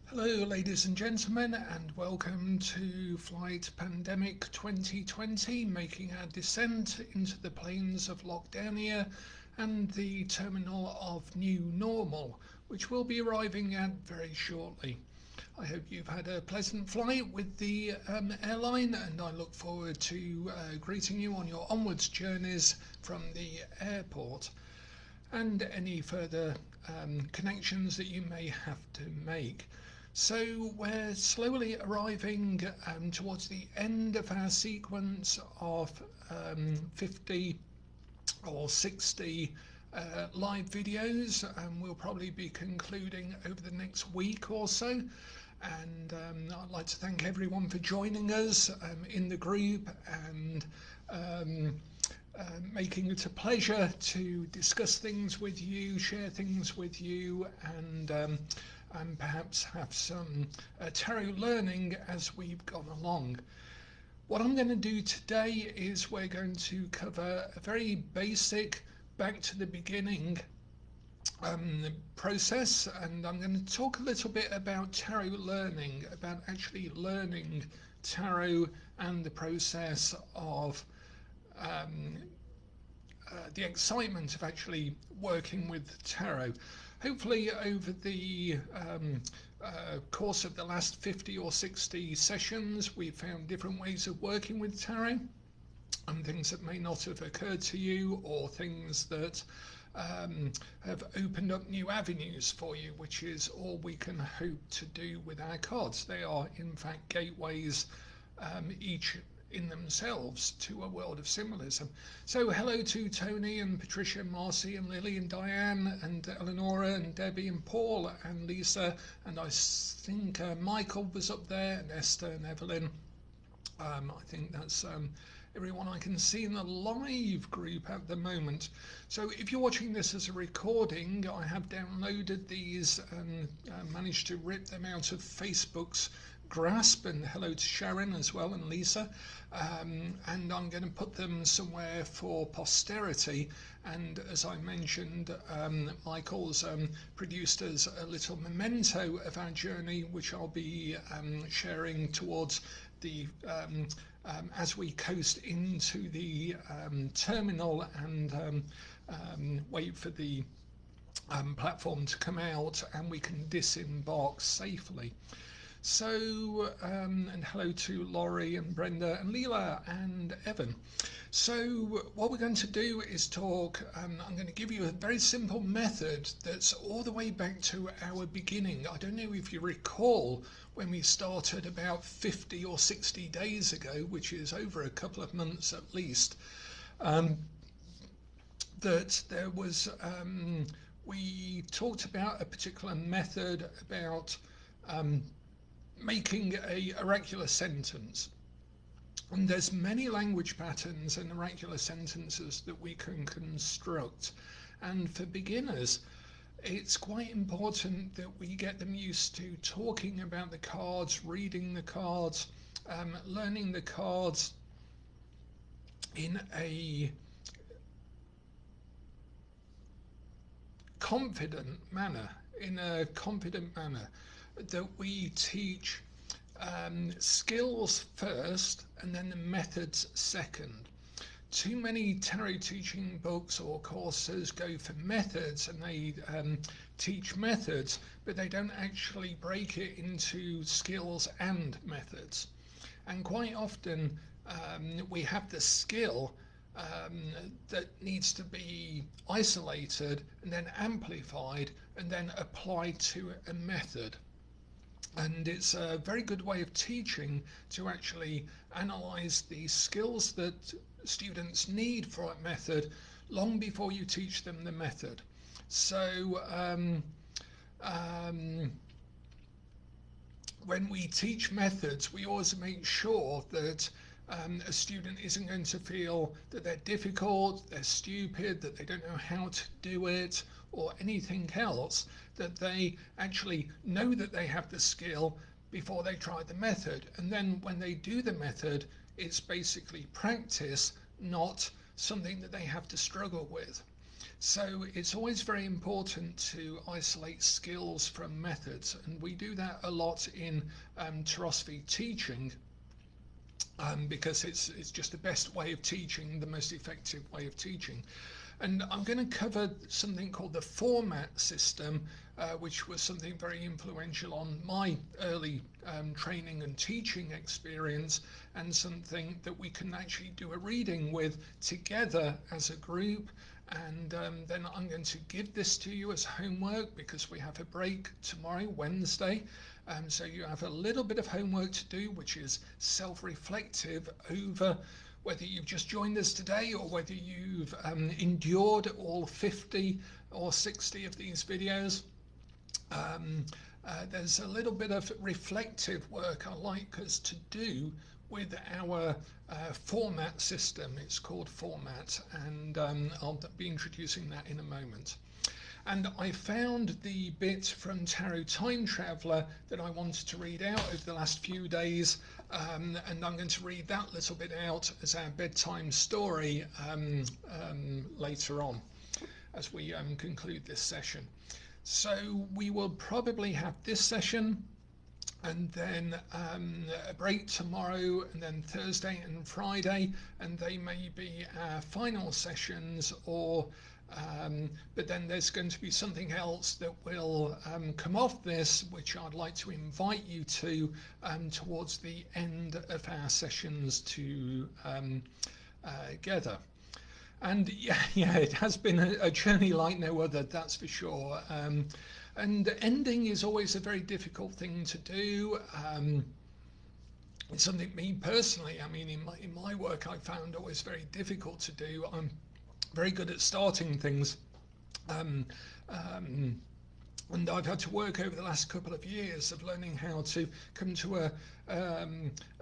Hello, ladies and gentlemen, and welcome to Flight Pandemic 2020, making our descent into the plains of Lockdownia and the terminal of New Normal, which we'll be arriving at very shortly. I hope you've had a pleasant flight with the airline, and I look forward to greeting you on your onwards journeys from the airport and any further connections that you may have to make. So we're slowly arriving towards the end of our sequence of 50 or 60 live videos, and we'll probably be concluding over the next week or so. And I'd like to thank everyone for joining us in the group and making it a pleasure to discuss things with you, share things with you, and perhaps have some tarot learning as we've gone along. What I'm going to do today is we're going to cover a very basic back to the beginning process, and I'm going to talk a little bit about tarot learning, about actually learning tarot and the process of the excitement of actually working with tarot. Hopefully over the course of the last 50 or 60 sessions, we've found different ways of working with tarot and things that may not have occurred to you, or things that have opened up new avenues for you, which is all we can hope to do with our cards. They are in fact gateways, each in themselves, to a world of symbolism. So hello to Tony and Patricia, Marcy and Lily and Diane and Eleonora and Debbie and Paul and Lisa, and I think Michael was up there, and Esther and Evelyn. I think that's everyone I can see in the live group at the moment. So if you're watching this as a recording, I have downloaded these and managed to rip them out of Facebook's grasp, and hello to Sharon as well and Lisa, and I'm going to put them somewhere for posterity. And as I mentioned, Michael's produced us a little memento of our journey, which I'll be sharing towards the as we coast into the terminal and wait for the platform to come out and we can disembark safely. So, and hello to Laurie and Brenda and Leela and Evan. So what we're going to do is talk, I'm going to give you a very simple method that's all the way back to our beginning. I don't know if you recall when we started about 50 or 60 days ago, which is over a couple of months at least, that there was, we talked about a particular method about making a oracular sentence. And there's many language patterns and oracular sentences that we can construct. And for beginners, it's quite important that we get them used to talking about the cards, reading the cards, learning the cards in a confident manner, that we teach skills first and then the methods second. Too many tarot teaching books or courses go for methods, and they teach methods, but they don't actually break it into skills and methods. And quite often we have the skill that needs to be isolated and then amplified and then applied to a method. And it's a very good way of teaching to actually analyze the skills that students need for a method long before you teach them the method. So when we teach methods, we always make sure that a student isn't going to feel that they're difficult, they're stupid, that they don't know how to do it, or anything else, that they actually know that they have the skill before they try the method. And then when they do the method, it's basically practice, not something that they have to struggle with. So it's always very important to isolate skills from methods, and we do that a lot in philosophy teaching, because it's just the best way of teaching, the most effective way of teaching. And I'm going to cover something called the format system, which was something very influential on my early training and teaching experience, and something that we can actually do a reading with together as a group. And then I'm going to give this to you as homework, because we have a break tomorrow, Wednesday. So you have a little bit of homework to do, which is self-reflective over whether you've just joined us today or whether you've endured all 50 or 60 of these videos. There's a little bit of reflective work I'd like us to do with our format system. It's called Format, and I'll be introducing that in a moment. And I found the bit from Tarot Time Traveller that I wanted to read out over the last few days, and I'm going to read that little bit out as our bedtime story later on as we conclude this session. So we will probably have this session, and then a break tomorrow, and then Thursday and Friday, and they may be our final sessions, or but then there's going to be something else that will come off this, which I'd like to invite you to towards the end of our sessions together. And yeah, it has been a journey like no other, that's for sure. And ending is always a very difficult thing to do. It's something, me personally, I mean, in my work, I found always very difficult to do. I'm very good at starting things, and I've had to work over the last couple of years of learning how to come to a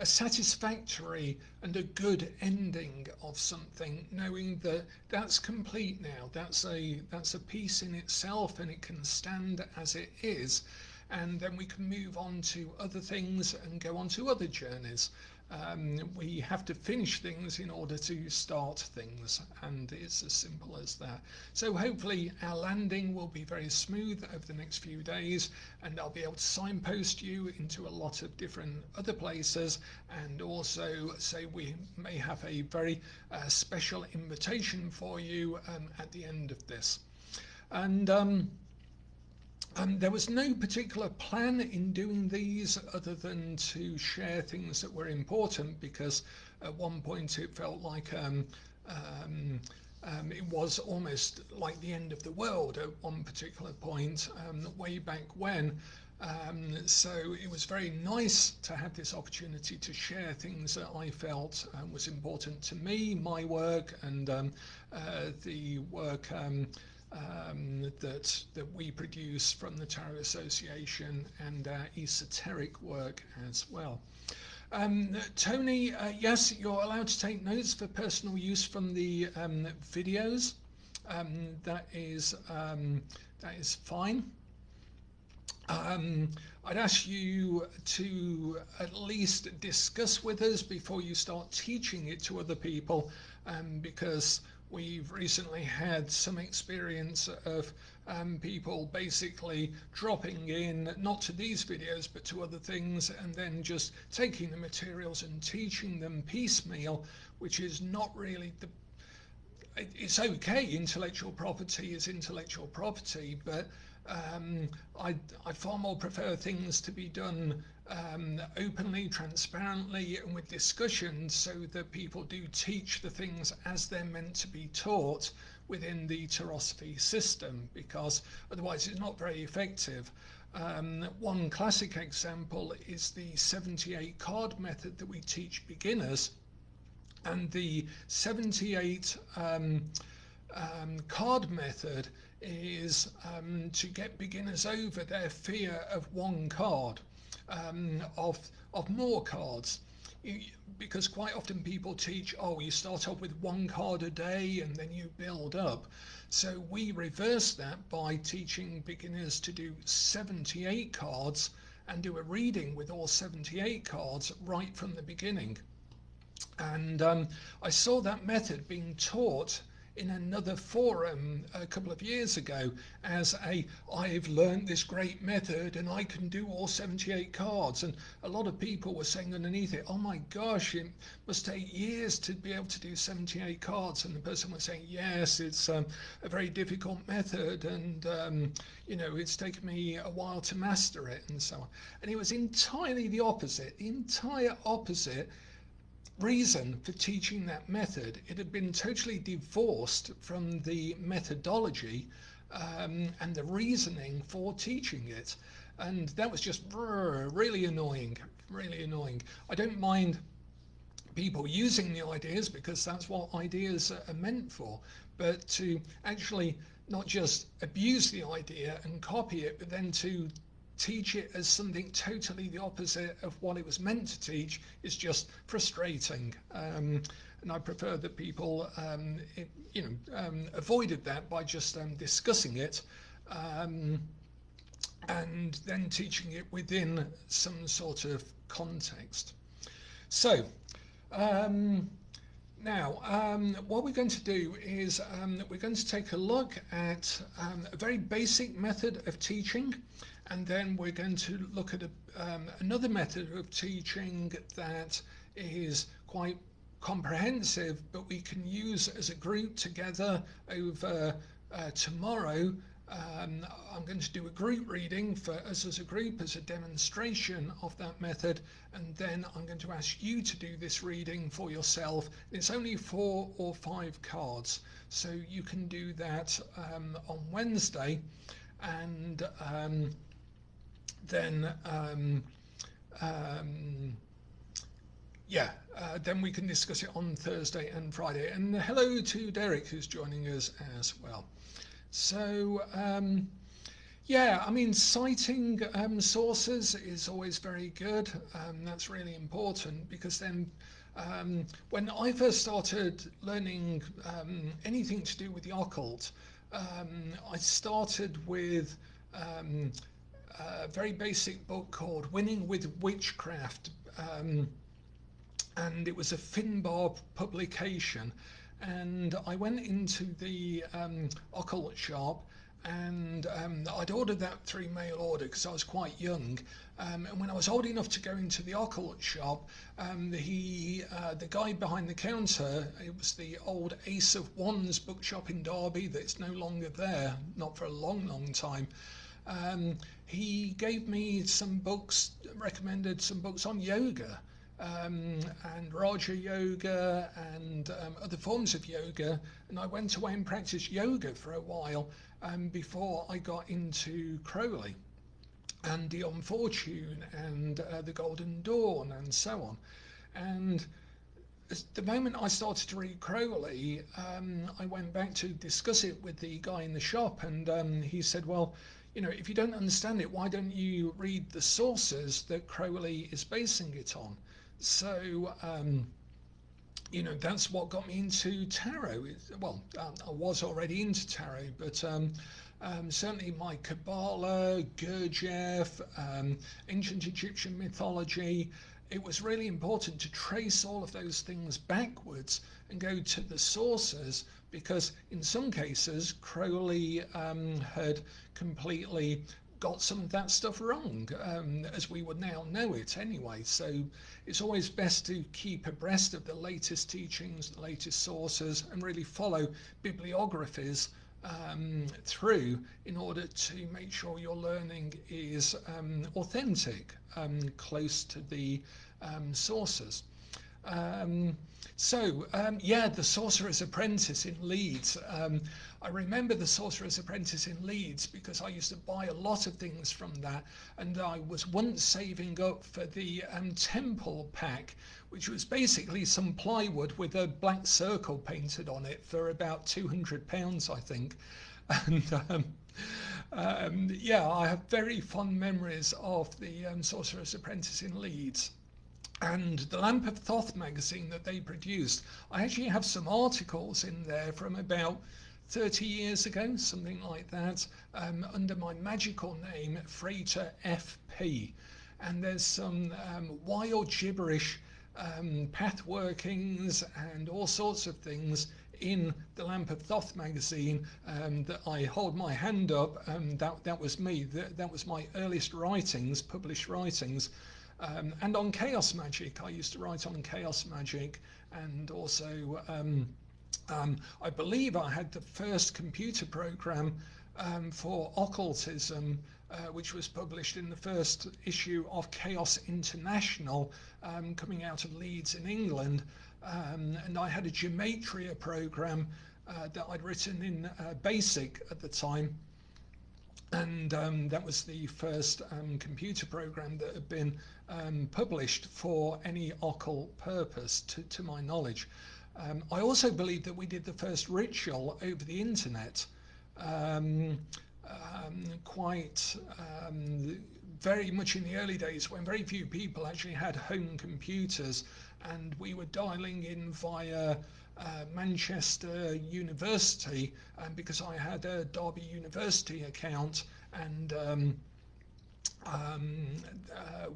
satisfactory and a good ending of something, knowing that that's complete now, that's a piece in itself, and it can stand as it is, and then we can move on to other things and go on to other journeys. We have to finish things in order to start things, and it's as simple as that. So hopefully our landing will be very smooth over the next few days, and I'll be able to signpost you into a lot of different other places, and also say we may have a very special invitation for you at the end of this. And there was no particular plan in doing these other than to share things that were important, because at one point it felt like it was almost like the end of the world at one particular point, way back when. So it was very nice to have this opportunity to share things that I felt was important to me, my work, and the work that we produce from the Tarot Association, and esoteric work as well. Tony, yes, you're allowed to take notes for personal use from the videos. That is fine. I'd ask you to at least discuss with us before you start teaching it to other people, because we've recently had some experience of people basically dropping in, not to these videos but to other things, and then just taking the materials and teaching them piecemeal, which is not really it's okay, intellectual property is intellectual property, but I far more prefer things to be done openly, transparently, and with discussion, so that people do teach the things as they're meant to be taught within the Tarosophy system, because otherwise it's not very effective. One classic example is the 78 card method that we teach beginners, and the 78 card method is to get beginners over their fear of one card, of more cards, because quite often people teach, oh, you start off with one card a day and then you build up. So we reverse that by teaching beginners to do 78 cards and do a reading with all 78 cards right from the beginning. And I saw that method being taught in another forum a couple of years ago as I've learned this great method and I can do all 78 cards, and a lot of people were saying underneath it, oh my gosh, it must take years to be able to do 78 cards, and the person was saying yes, it's a very difficult method, and it's taken me a while to master it, and so on. And it was entirely the opposite, the entire opposite reason for teaching that method. It had been totally divorced from the methodology and the reasoning for teaching it, and that was just really annoying, really annoying. I don't mind people using the ideas because that's what ideas are meant for, but to actually not just abuse the idea and copy it, but then to teach it as something totally the opposite of what it was meant to teach is just frustrating. And I prefer that people avoided that by just discussing it and then teaching it within some sort of context. So now, what we're going to do is we're going to take a look at a very basic method of teaching, and then we're going to look at another method of teaching that is quite comprehensive, but we can use as a group together over tomorrow. I'm going to do a group reading for us as a group as a demonstration of that method, and then I'm going to ask you to do this reading for yourself. It's only 4 or 5 cards, so you can do that on Wednesday, and then then we can discuss it on Thursday and Friday. And hello to Derek, who's joining us as well. So I mean, citing sources is always very good. That's really important, because then when I first started learning anything to do with the occult, I started with a very basic book called Winning with Witchcraft, and it was a Finbar publication. And I went into the occult shop, and I'd ordered that through mail order because I was quite young. And when I was old enough to go into the occult shop, the guy behind the counter, it was the old Ace of Wands bookshop in Derby that's no longer there, not for a long, long time. He gave me some books, recommended some books on yoga. And Raja yoga and other forms of yoga, and I went away and practiced yoga for a while before I got into Crowley and the On Fortune and the Golden Dawn and so on. And the moment I started to read Crowley, I went back to discuss it with the guy in the shop, and he said, well, if you don't understand it, why don't you read the sources that Crowley is basing it on? So, that's what got me into tarot. Well, I was already into tarot, but certainly my Kabbalah, Gurdjieff, ancient Egyptian mythology, it was really important to trace all of those things backwards and go to the sources, because in some cases Crowley had completely got some of that stuff wrong, as we would now know it anyway. So it's always best to keep abreast of the latest teachings, the latest sources, and really follow bibliographies through in order to make sure your learning is authentic, close to the sources. The Sorcerer's Apprentice in Leeds. I remember the Sorcerer's Apprentice in Leeds because I used to buy a lot of things from that, and I was once saving up for the Temple pack, which was basically some plywood with a black circle painted on it for about £200, I think. And I have very fond memories of the Sorcerer's Apprentice in Leeds. And the Lamp of Thoth magazine that they produced, I actually have some articles in there from about 30 years ago, something like that, under my magical name, Freighter FP. And there's some wild gibberish path workings and all sorts of things in the Lamp of Thoth magazine that I hold my hand up. That was me. That was my earliest writings, published writings. And on Chaos Magic, I used to write on Chaos Magic, and also I believe I had the first computer program for occultism, which was published in the first issue of Chaos International, coming out of Leeds in England. And I had a gematria program that I'd written in BASIC at the time. And that was the first computer program that had been published for any occult purpose, to my knowledge. I also believe that we did the first ritual over the internet, very much in the early days, when very few people actually had home computers, and we were dialing in via Manchester University, because I had a Derby University account, and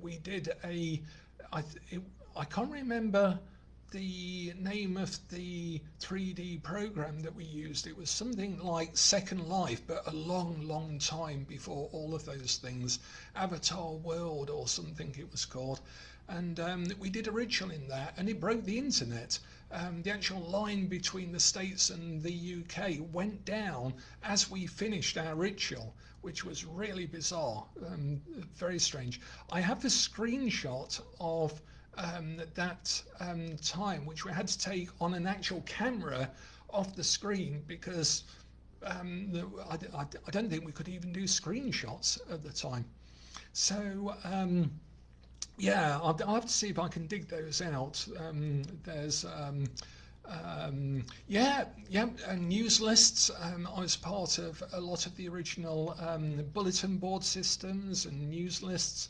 we did I can't remember the name of the 3D program that we used. It was something like Second Life, but a long time before all of those things. Avatar World or something it was called. And we did a ritual in that, and it broke the internet. The actual line between the States and the UK went down as we finished our ritual, which was really bizarre, very strange. I have a screenshot of that time, which we had to take on an actual camera off the screen, because I don't think we could even do screenshots at the time. So yeah, I'll have to see if I can dig those out. There's news lists. I was part of a lot of the original bulletin board systems and news lists.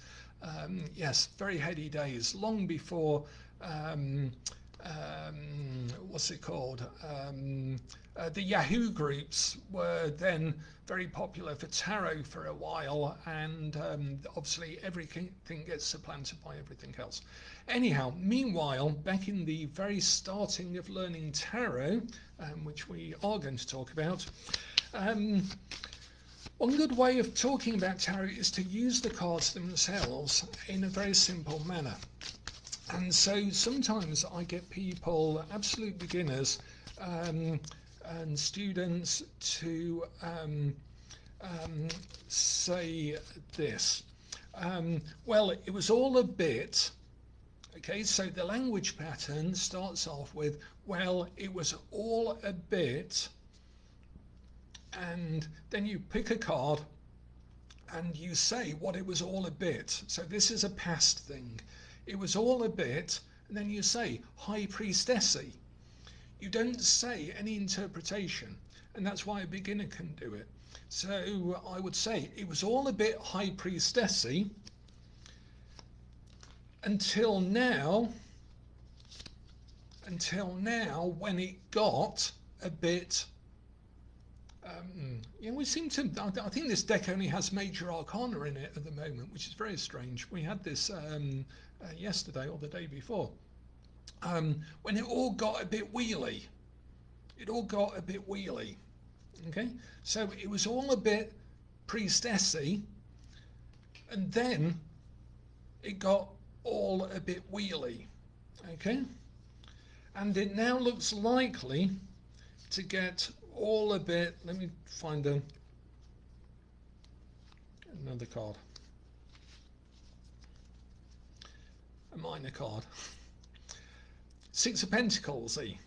Yes, very heady days, long before what's it called? The Yahoo groups were then very popular for tarot for a while, and obviously everything gets supplanted by everything else. Anyhow, meanwhile, back in the very starting of learning tarot, which we are going to talk about, one good way of talking about tarot is to use the cards themselves in a very simple manner. And so sometimes I get people, absolute beginners, and students, to say this. Well, it was all a bit. Okay, so the language pattern starts off with, well, it was all a bit, and then you pick a card and you say what it was all a bit. So this is a past thing. It was all a bit, and then you say High Priestessy. You don't say any interpretation, and that's why a beginner can do it. So I would say it was all a bit High Priestessy until now, when it got a bit we seem to, I think this deck only has Major Arcana in it at the moment, which is very strange. We had this yesterday or the day before, when it all got a bit wheelie. Okay, so it was all a bit priestessy, and then it got all a bit wheelie. Okay, and it now looks likely to get all a bit, let me find another card, a minor card. Six of Pentacles-y.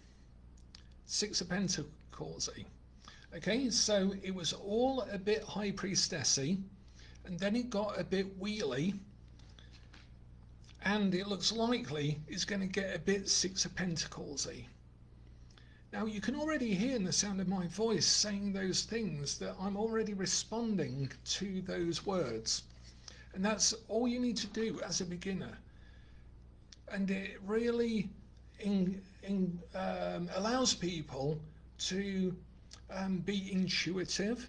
Okay, so it was all a bit High Priestessy, and then it got a bit wheelie, and it looks likely it's going to get a bit Six of Pentacles-y. Now you can already hear in the sound of my voice saying those things that I'm already responding to those words, and that's all you need to do as a beginner. And it really allows people to be intuitive,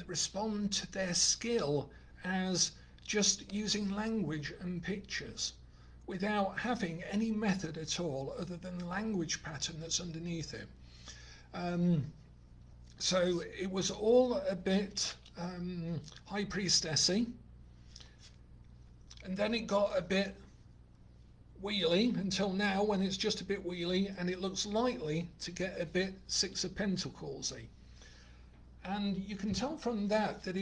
respond to their skill as just using language and pictures, without having any method at all other than the language pattern that's underneath it. So it was all a bit high priestessy, and then it got a bit wheelie until now, when it's just a bit wheelie, and it looks likely to get a bit Six of Pentacles-y. And you can tell from that that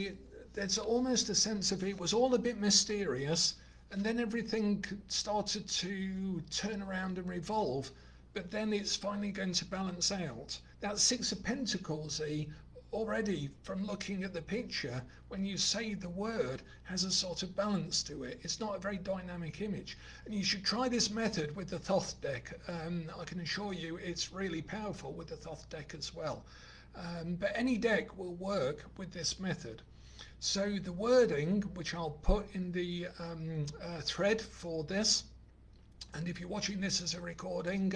there's almost a sense of it was all a bit mysterious, and then everything started to turn around and revolve, but then it's finally going to balance out. That Six of Pentacles-y, already from looking at the picture, when you say the word, has a sort of balance to it. It's not a very dynamic image, and you should try this method with the Thoth deck. I can assure you it's really powerful with the Thoth deck as well, but any deck will work with this method. So the wording, which I'll put in the thread for this, and if you're watching this as a recording,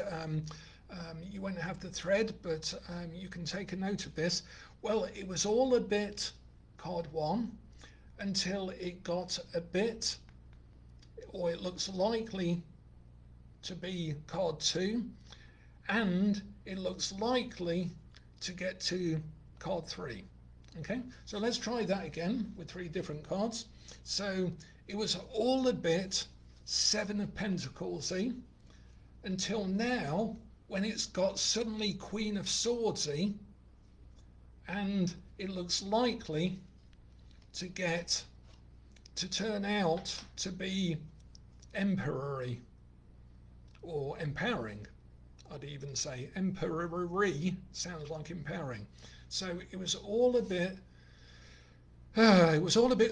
you won't have the thread, but you can take a note of this. Well, it was all a bit card 1 until it got a bit, or it looks likely to be card 2, and it looks likely to get to card 3. Okay, so let's try that again with 3 different cards. So it was all a bit Seven of Pentacles-y until now, when it's got suddenly Queen of Swords-y, and it looks likely to turn out to be Emperor-y, or empowering. I'd even say Emperor-y sounds like empowering. So it was all a bit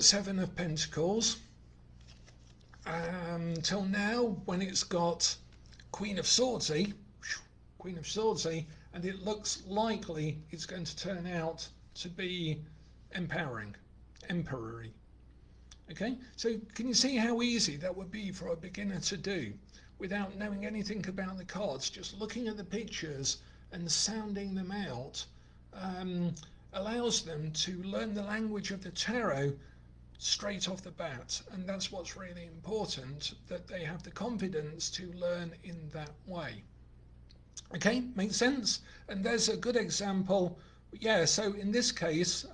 Seven of Pentacles till now, when it's got Queen of Swords-y, and it looks likely it's going to turn out to be empowering, Emperor-y. Okay, so can you see how easy that would be for a beginner to do without knowing anything about the cards? Just looking at the pictures and sounding them out allows them to learn the language of the tarot straight off the bat, and that's what's really important, that they have the confidence to learn in that way. Okay, makes sense? And there's a good example. Yeah, so in this case,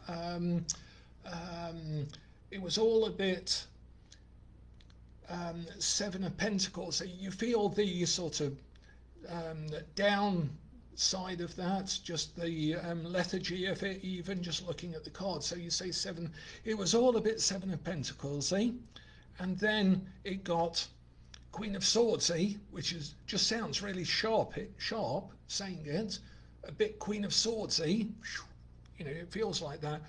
it was all a bit Seven of Pentacles. So you feel the sort of down side of that, just the lethargy of it, even just looking at the cards. So you say 7, it was all a bit Seven of Pentacles-y, and then it got Queen of Swords-y, which just sounds really sharp saying it, a bit Queen of Swords-y, you know, it feels like that,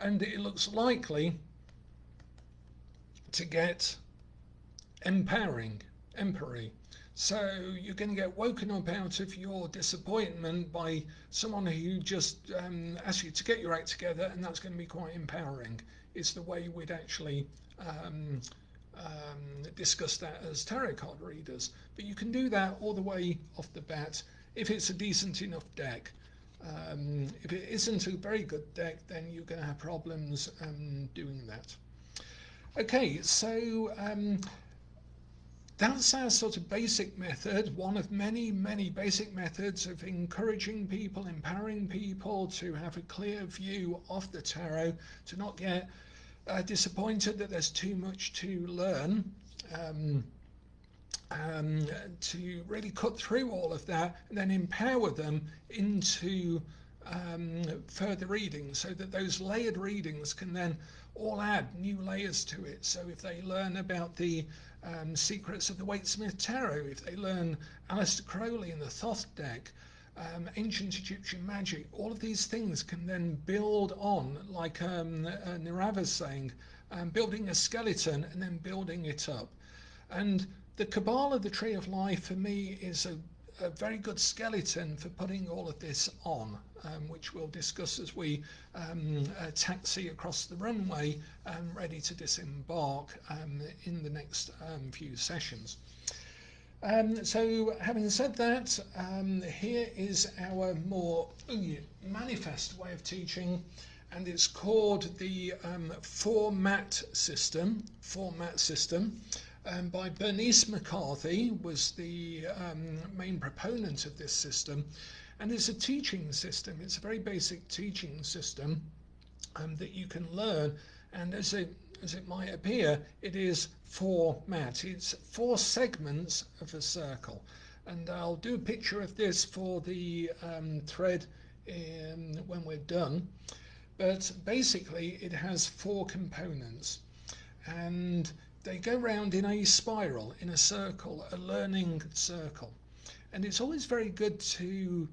and it looks likely to get empowering, Emperor-y. So you're going to get woken up out of your disappointment by someone who just asks you to get your act together, and that's going to be quite empowering. It's the way we'd actually discuss that as tarot card readers. But you can do that all the way off the bat if it's a decent enough deck. If it isn't a very good deck, then you're going to have problems doing that. Okay, so that's our sort of basic method, one of many, many basic methods of encouraging people, empowering people to have a clear view of the tarot, to not get disappointed that there's too much to learn, to really cut through all of that and then empower them into further readings, so that those layered readings can then all add new layers to it. So if they learn about the secrets of the Waite-Smith Tarot, if they learn Aleister Crowley and the Thoth deck, ancient Egyptian magic, all of these things can then build on, like Nirava's saying, building a skeleton and then building it up. And the Kabbalah, the Tree of Life, for me is a very good skeleton for putting all of this on, which we'll discuss as we taxi across the runway, ready to disembark in the next few sessions. So having said that, here is our more manifest way of teaching, and it's called the format system. by Bernice McCarthy, was the main proponent of this system. And it's a teaching system. It's a very basic teaching system that you can learn. And as it might appear, it is format. It's 4 segments of a circle. And I'll do a picture of this for the thread when we're done. But basically, it has 4 components. And they go round in a spiral, in a circle, a learning circle. And it's always very good to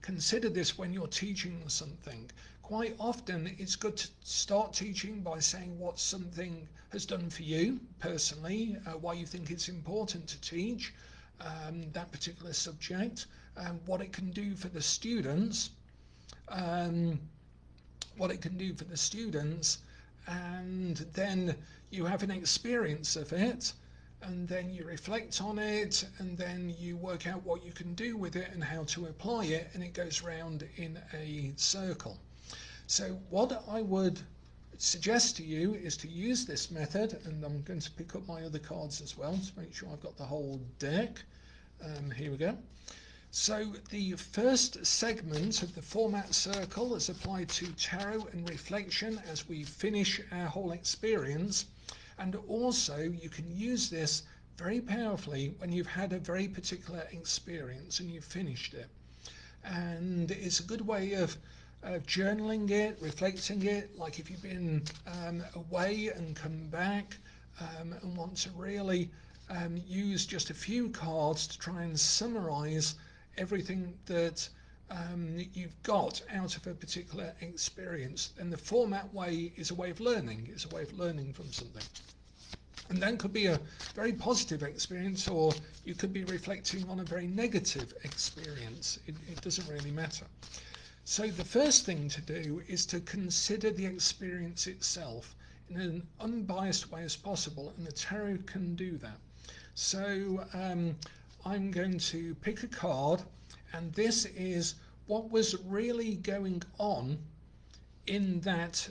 consider this when you're teaching something. Quite often it's good to start teaching by saying what something has done for you personally, why you think it's important to teach that particular subject, what it can do for the students, and then you have an experience of it, and then you reflect on it, and then you work out what you can do with it and how to apply it, and it goes round in a circle. So what I would suggest to you is to use this method, and I'm going to pick up my other cards as well to make sure I've got the whole deck. Here we go. So the first segment of the format circle is applied to tarot and reflection as we finish our whole experience. And also you can use this very powerfully when you've had a very particular experience and you've finished it. And it's a good way of journaling it, reflecting it, like if you've been away and come back and want to really use just a few cards to try and summarize everything that you've got out of a particular experience. And the format way is a way of learning. It's a way of learning from something. And that could be a very positive experience, or you could be reflecting on a very negative experience. It doesn't really matter. So the first thing to do is to consider the experience itself in an unbiased way as possible, and the tarot can do that. So I'm going to pick a card, and this is what was really going on in that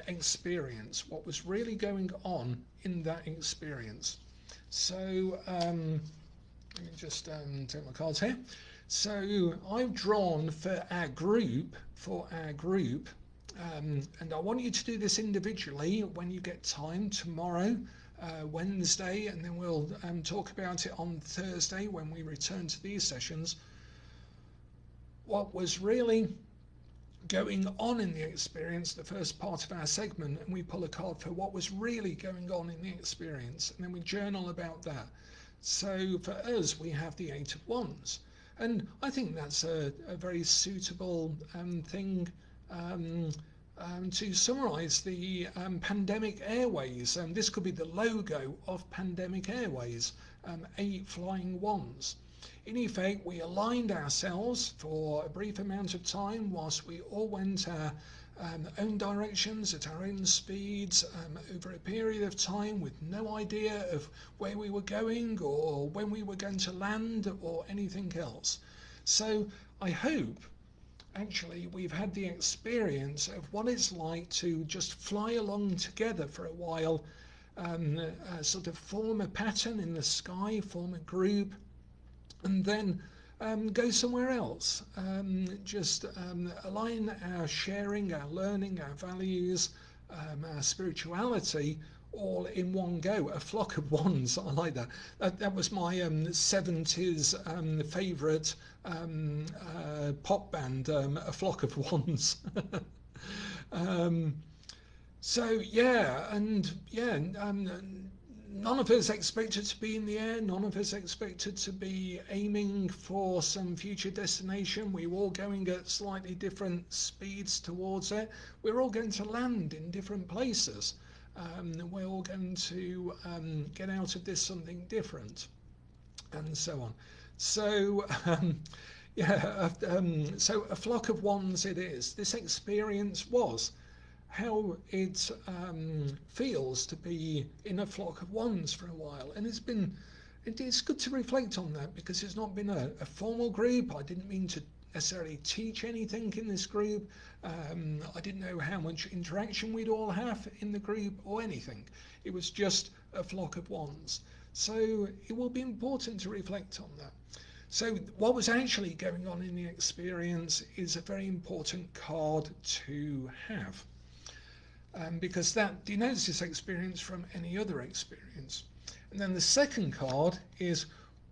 experience. What was really going on in that experience. So let me just take my cards here. So I've drawn for our group, and I want you to do this individually when you get time tomorrow, Wednesday, and then we'll talk about it on Thursday when we return to these sessions. What was really going on in the experience, the first part of our segment, and we pull a card for what was really going on in the experience, and then we journal about that. So for us, we have the 8 of Wands, and I think that's a very suitable thing to summarize the Pandemic Airways. This could be the logo of Pandemic Airways, 8 flying wands. In effect, we aligned ourselves for a brief amount of time whilst we all went our own directions at our own speeds over a period of time, with no idea of where we were going or when we were going to land or anything else. So I hope actually we've had the experience of what it's like to just fly along together for a while, sort of form a pattern in the sky, form a group, and then go somewhere else. Just align our sharing, our learning, our values, our spirituality all in one go. A flock of wands. I like that. That was my 70s favourite pop band, A Flock of Wands. So yeah, and yeah, none of us expected to be in the air. None of us expected to be aiming for some future destination. We were all going at slightly different speeds towards it. We're all going to land in different places. We're all going to get out of this something different, and so on. So yeah, so a flock of wands it is. This experience was how it feels to be in a flock of wands for a while, and it's good to reflect on that, because it's not been a formal group. I didn't mean to necessarily teach anything in this group. I didn't know how much interaction we'd all have in the group or anything. It was just a flock of ones. So it will be important to reflect on that. So what was actually going on in the experience is a very important card to have, because that denotes this experience from any other experience. And then the second card is,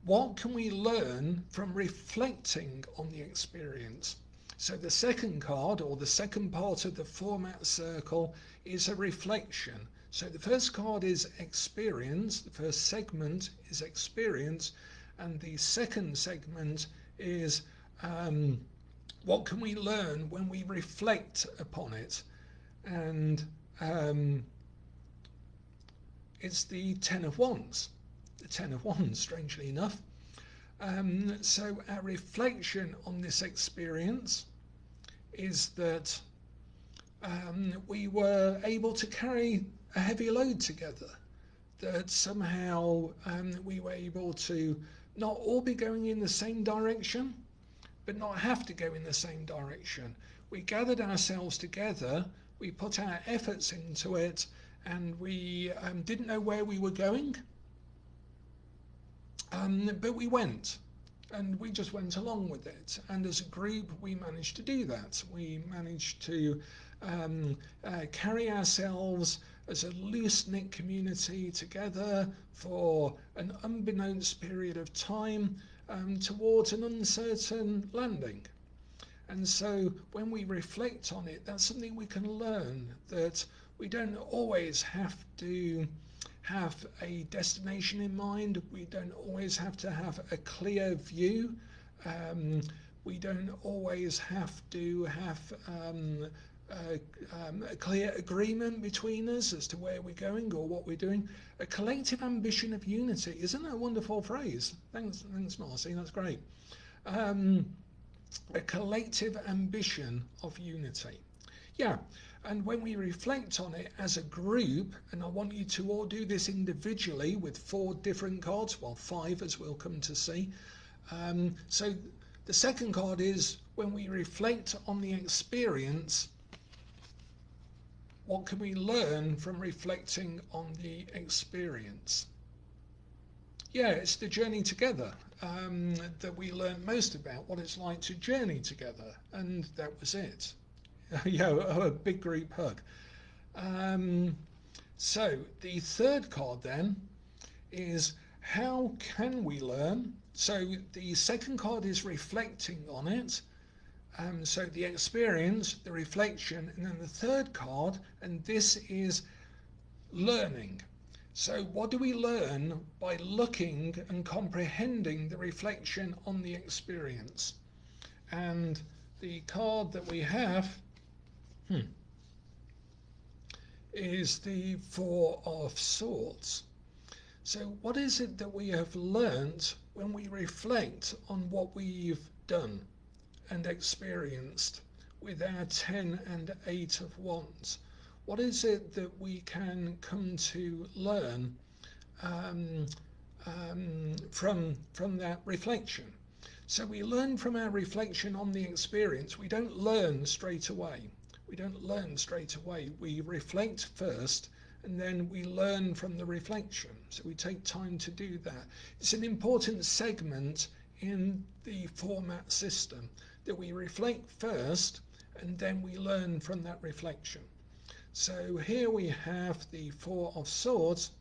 what can we learn from reflecting on the experience? So the second card, or the second part of the format circle, is a reflection. So the first card is experience, the first segment is experience, and the second segment is what can we learn when we reflect upon it? And it's the Ten of Wands. The Ten of Wands, strangely enough. So our reflection on this experience is that we were able to carry a heavy load together, that somehow we were able to not all be going in the same direction, but not have to go in the same direction. We gathered ourselves together, we put our efforts into it, and we didn't know where we were going, but we went, and we just went along with it. And as a group, we managed to do that. We managed to carry ourselves as a loose-knit community together for an unbeknownst period of time towards an uncertain landing. And so when we reflect on it, that's something we can learn, that we don't always have to have a destination in mind. We don't always have to have a clear view. We don't always have to have a clear agreement between us as to where we're going or what we're doing. A collective ambition of unity. Isn't that a wonderful phrase? Thanks, Marcy, that's great. A collective ambition of unity. Yeah, and when we reflect on it as a group, and I want you to all do this individually with 4 different cards, well 5 as we'll come to see. So the second card is, when we reflect on the experience, what can we learn from reflecting on the experience? Yeah, it's the journey together that we learn most about, what it's like to journey together, and that was it. Yeah, a big group hug. So the third card then is, how can we learn? So the second card is reflecting on it. So the experience, the reflection, and then the third card, and this is learning. So what do we learn by looking and comprehending the reflection on the experience? And the card that we have is the Four of Swords. So what is it that we have learnt when we reflect on what we've done and experienced with our 10 and 8 of Wands? What is it that we can come to learn from that reflection? So we learn from our reflection on the experience. We don't learn straight away. We don't learn straight away. We reflect first, and then we learn from the reflection. So we take time to do that. It's an important segment in the format system, that we reflect first, and then we learn from that reflection. So here we have the Four of Swords,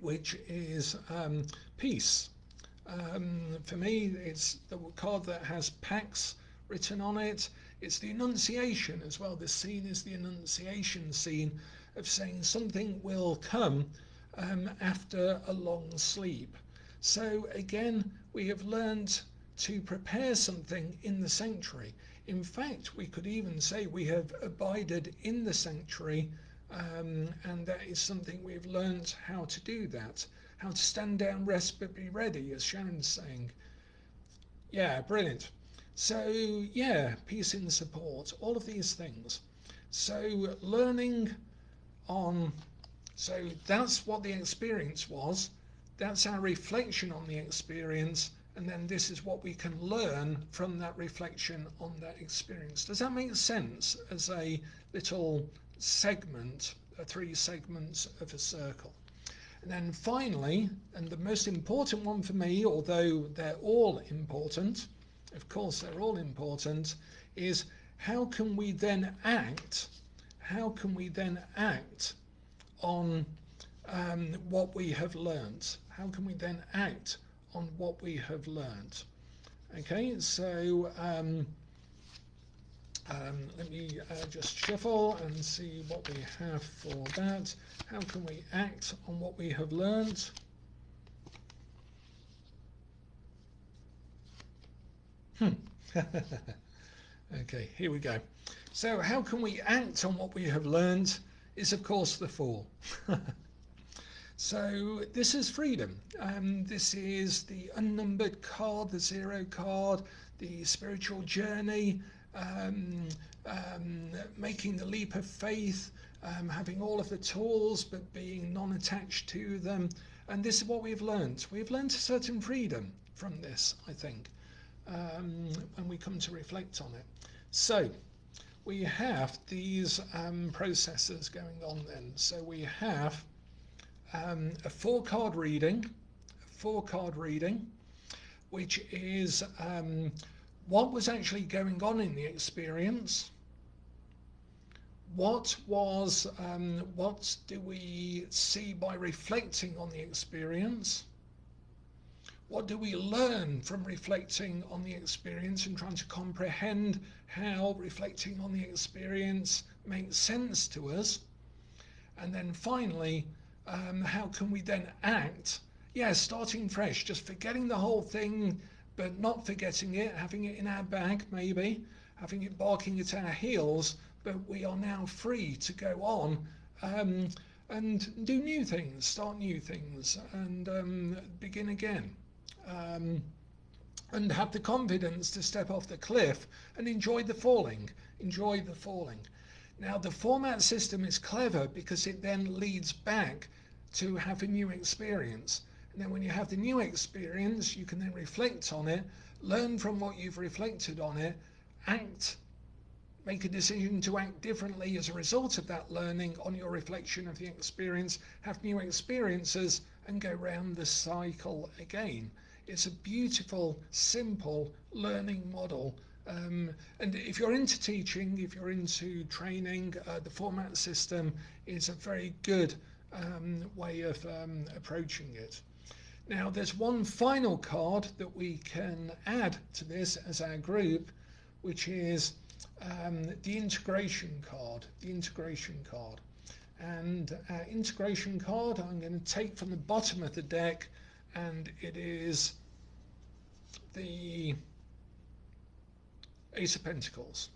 which is peace. For me, it's the card that has Pax written on it. It's the Annunciation as well. This scene is the Annunciation scene of saying something will come after a long sleep. So again, we have learned to prepare something in the sanctuary. In fact, we could even say we have abided in the sanctuary, and that is something we've learned how to do that, how to stand down, rest, but be ready, as Sharon's saying. Yeah, brilliant. So yeah, peace in support, all of these things. So learning on, so that's what the experience was. That's our reflection on the experience. And then this is what we can learn from that reflection on that experience. Does that make sense as a little segment, 3 segments of a circle? And then finally, and the most important one for me, although they're all important, of course they're all important, is how can we then act? How can we then act on what we have learned? How can we then act on what we have learned? Okay, so let me just shuffle and see what we have for that. How can we act on what we have learned? Okay, here we go. So how can we act on what we have learned is, of course, the Fool. So this is freedom. This is the unnumbered card, the zero card, the spiritual journey, making the leap of faith, having all of the tools but being non-attached to them. And this is what we've learned. We've learned a certain freedom from this, I think, when we come to reflect on it. So we have these processes going on then. So we have a four-card reading, which is what was actually going on in the experience. What do we see by reflecting on the experience? What do we learn from reflecting on the experience and trying to comprehend how reflecting on the experience makes sense to us? And then finally, how can we then act? Yes, starting fresh, just forgetting the whole thing, but not forgetting it, having it in our bag maybe, having it barking at our heels, but we are now free to go on and do new things, start new things, and begin again. And have the confidence to step off the cliff and enjoy the falling. Now, the format system is clever because it then leads back to have a new experience. And then when you have the new experience, you can then reflect on it, learn from what you've reflected on it, act, make a decision to act differently as a result of that learning on your reflection of the experience, have new experiences, and go round the cycle again. It's a beautiful, simple learning model. And if you're into teaching, if you're into training, the format system is a very good way of approaching it. Now, there's one final card that we can add to this as our group, which is the integration card. And our integration card I'm going to take from the bottom of the deck, and it is the Ace of Pentacles.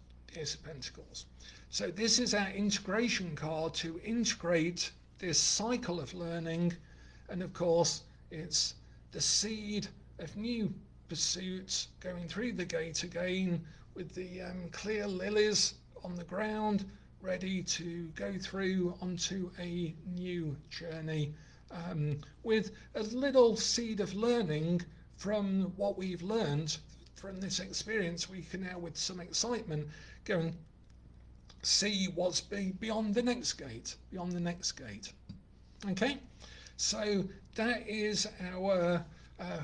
So this is our integration card to integrate this cycle of learning, and of course it's the seed of new pursuits going through the gate again, with the clear lilies on the ground, ready to go through onto a new journey, with a little seed of learning from what we've learned from this experience. We can now, with some excitement, go and see what's beyond the next gate. Okay, so that is our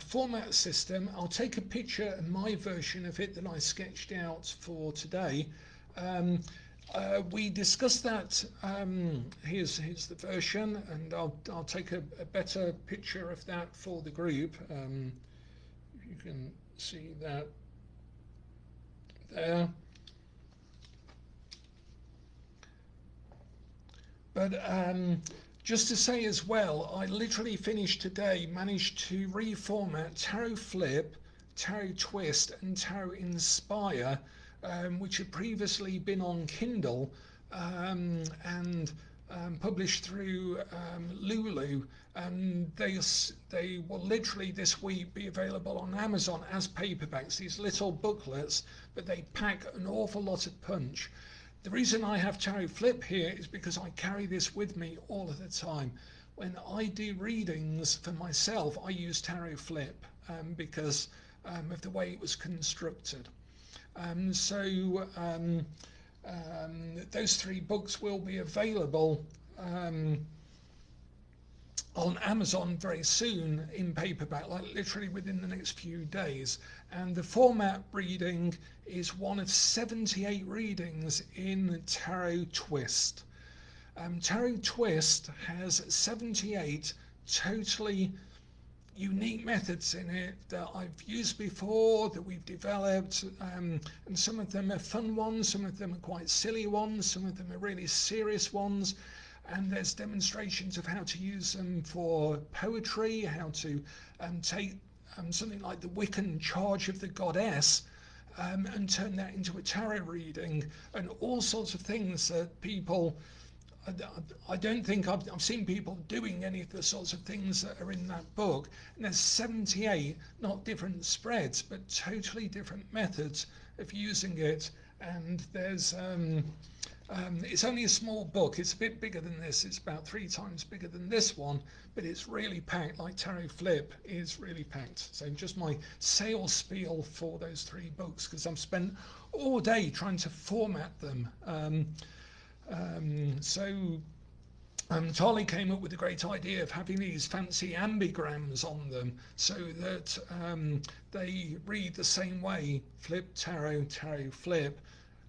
format system. I'll take a picture of my version of it that I sketched out for today. We discussed that. Here's the version, and I'll take a better picture of that for the group. You can see that there. But just to say as well, I literally finished today, managed to reformat Tarot Flip, Tarot Twist and Tarot Inspire, which had previously been on Kindle and published through Lulu, and they will literally this week be available on Amazon as paperbacks, these little booklets, but they pack an awful lot of punch. The reason I have Tarot Flip here is because I carry this with me all of the time. When I do readings for myself, I use Tarot Flip because of the way it was constructed. Those three books will be available on Amazon very soon in paperback, like literally within the next few days. And the format reading is one of 78 readings in Tarot Twist. Tarot Twist has 78 totally unique methods in it that I've used before, that we've developed, and some of them are fun ones, some of them are quite silly ones, some of them are really serious ones. And there's demonstrations of how to use them for poetry, how to take something like the Wiccan Charge of the Goddess and turn that into a tarot reading, and all sorts of things that people, I don't think I've seen people doing any of the sorts of things that are in that book. And there's 78, not different spreads, but totally different methods of using it. And there's it's only a small book. It's a bit bigger than this. It's about 3 times bigger than this one, but it's really packed, like Tarot Flip is really packed. So just my sales spiel for those 3 books, because I've spent all day trying to format them. Tali came up with the great idea of having these fancy ambigrams on them so that they read the same way: Flip Tarot, Tarot Flip,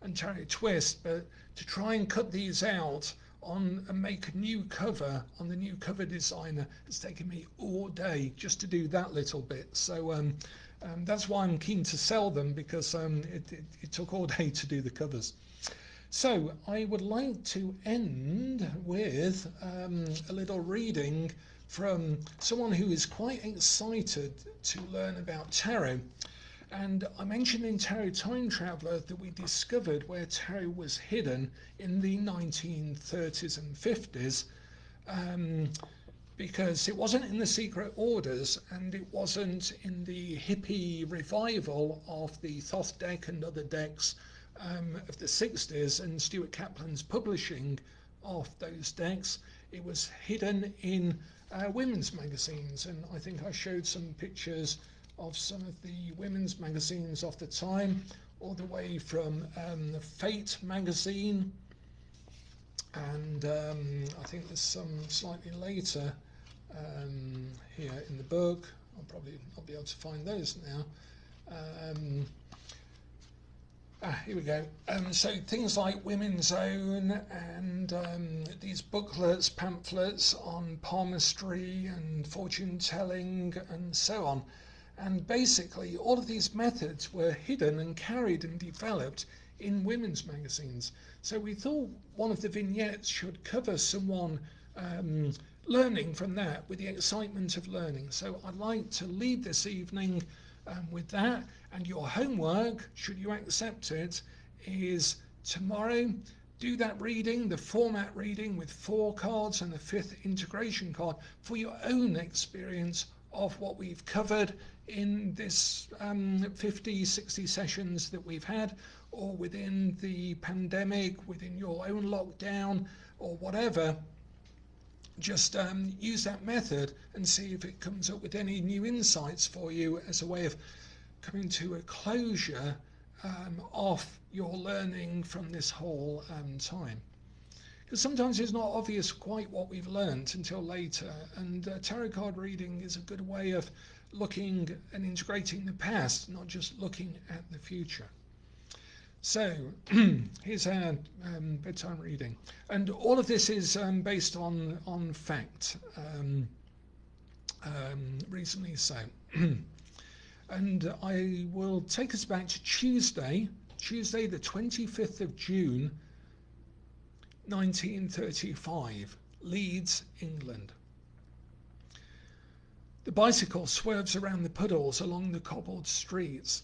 and Tarot Twist, but to try and cut these out on and make a new cover on the new cover designer has taken me all day just to do that little bit. So that's why I'm keen to sell them, because it took all day to do the covers. So I would like to end with a little reading from someone who is quite excited to learn about tarot. And I mentioned in Tarot Time Traveller that we discovered where tarot was hidden in the 1930s and 50s, because it wasn't in the secret orders, and it wasn't in the hippie revival of the Thoth deck and other decks of the 60s and Stuart Kaplan's publishing of those decks. It was hidden in women's magazines, and I think I showed some pictures of some of the women's magazines of the time, all the way from the Fate magazine, and I think there's some slightly later here in the book. I'll probably not be able to find those now. Here we go. So things like Women's Own and these booklets, pamphlets on palmistry and fortune telling and so on. And basically all of these methods were hidden and carried and developed in women's magazines. So we thought one of the vignettes should cover someone learning from that, with the excitement of learning. So I'd like to leave this evening with that, and your homework, should you accept it, is tomorrow do that reading, the format reading with 4 cards and the 5th integration card, for your own experience of what we've covered in this 50, 60 sessions that we've had, or within the pandemic, within your own lockdown or whatever. Just use that method and see if it comes up with any new insights for you as a way of coming to a closure of your learning from this whole time. Because sometimes it's not obvious quite what we've learned until later, and tarot card reading is a good way of looking and integrating the past, not just looking at the future. So here's our bedtime reading, and all of this is based on fact, reasonably so. And I will take us back to Tuesday the 25th of June 1935, Leeds, England. The bicycle swerves around the puddles along the cobbled streets.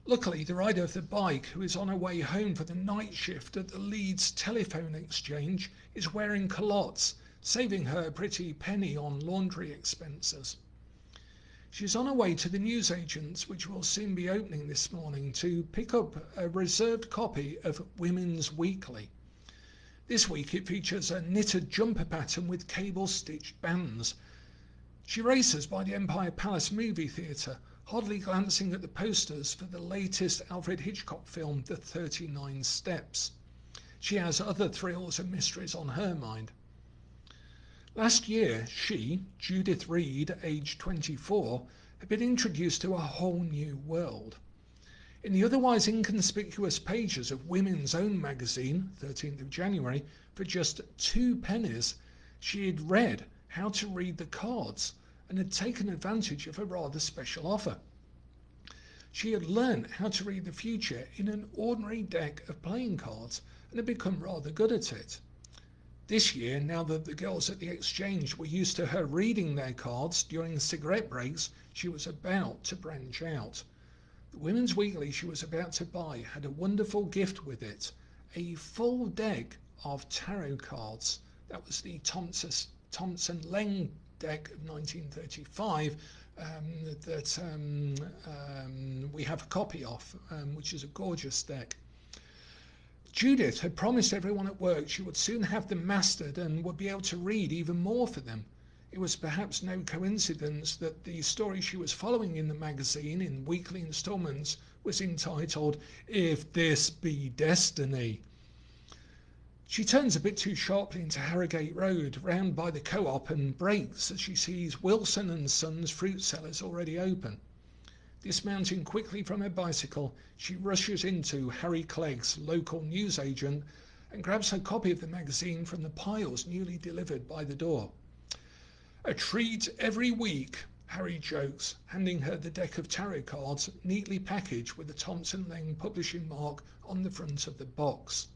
Luckily, the rider of the bike, who is on her way home for the night shift at the Leeds Telephone Exchange, is wearing culottes, saving her a pretty penny on laundry expenses. She is on her way to the newsagent's, which will soon be opening this morning, to pick up a reserved copy of Women's Weekly. This week it features a knitted jumper pattern with cable-stitched bands. She races by the Empire Palace movie theatre, hardly glancing at the posters for the latest Alfred Hitchcock film, The 39 Steps. She has other thrills and mysteries on her mind. Last year, she, Judith Reed, aged 24, had been introduced to a whole new world. In the otherwise inconspicuous pages of Women's Own magazine, 13th of January, for just 2 pennies, she had read how to read the cards and had taken advantage of a rather special offer. She had learnt how to read the future in an ordinary deck of playing cards and had become rather good at it. This year, now that the girls at the exchange were used to her reading their cards during cigarette breaks, she was about to branch out. The Women's Weekly she was about to buy had a wonderful gift with it, a full deck of tarot cards. That was the Thompson-Leng deck of 1935 that we have a copy of, which is a gorgeous deck. Judith had promised everyone at work she would soon have them mastered and would be able to read even more for them. It was perhaps no coincidence that the story she was following in the magazine in weekly instalments was entitled If This Be Destiny. She turns a bit too sharply into Harrogate Road, round by the co-op, and brakes as she sees Wilson and Sons fruit sellers already open. Dismounting quickly from her bicycle, she rushes into Harry Clegg's local newsagent and grabs her copy of the magazine from the piles newly delivered by the door. A treat every week, Harry jokes, handing her the deck of tarot cards neatly packaged with the Thompson-Leng publishing mark on the front of the box.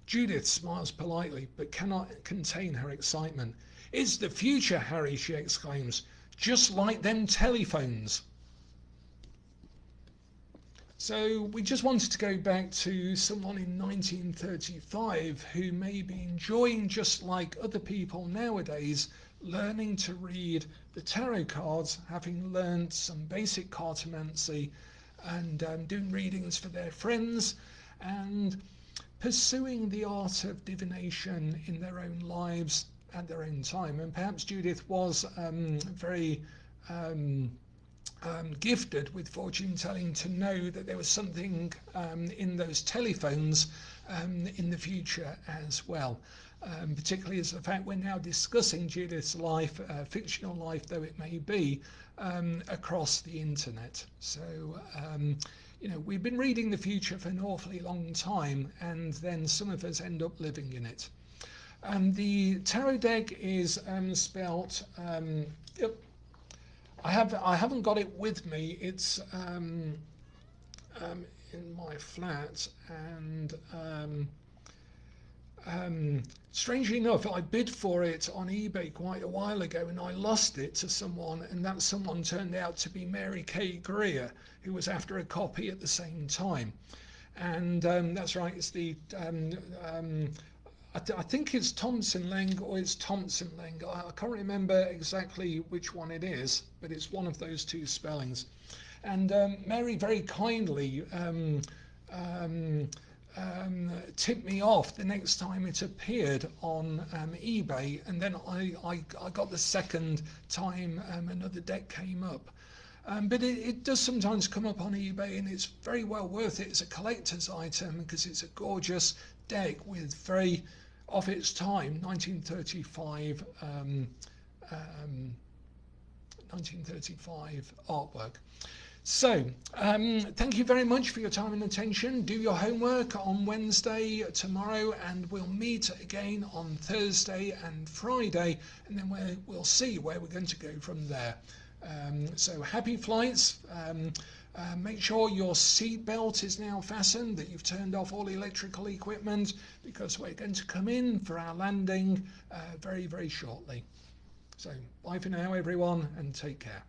Judith smiles politely but cannot contain her excitement. "It's the future, Harry," she exclaims, "just like them telephones." So we just wanted to go back to someone in 1935 who may be enjoying, just like other people nowadays, learning to read the tarot cards, having learned some basic cartomancy and doing readings for their friends and pursuing the art of divination in their own lives at their own time. And perhaps Judith was very gifted with fortune telling to know that there was something in those telephones in the future as well. Particularly as the fact we're now discussing Judith's life, fictional life though it may be, across the internet. So, you know, we've been reading the future for an awfully long time, and then some of us end up living in it. The tarot deck is spelt. Yep, I haven't got it with me. It's in my flat, and strangely enough, I bid for it on eBay quite a while ago and I lost it to someone, and that someone turned out to be Mary Kay Greer, who was after a copy at the same time. And that's right, it's the I think it's Thompson-Leng or it's Thompson-Leng. I can't remember exactly which one it is, but it's one of those two spellings. And Mary very kindly tipped me off the next time it appeared on eBay, and then I got the second time another deck came up. But it does sometimes come up on eBay, and it's very well worth it as a collector's item because it's a gorgeous deck with very, of its time, 1935 artwork. So, thank you very much for your time and attention. Do your homework on Wednesday, tomorrow, and we'll meet again on Thursday and Friday, and then we'll see where we're going to go from there. So happy flights. Make sure your seat belt is now fastened, that you've turned off all electrical equipment, because we're going to come in for our landing very, very shortly. So bye for now, everyone, and take care.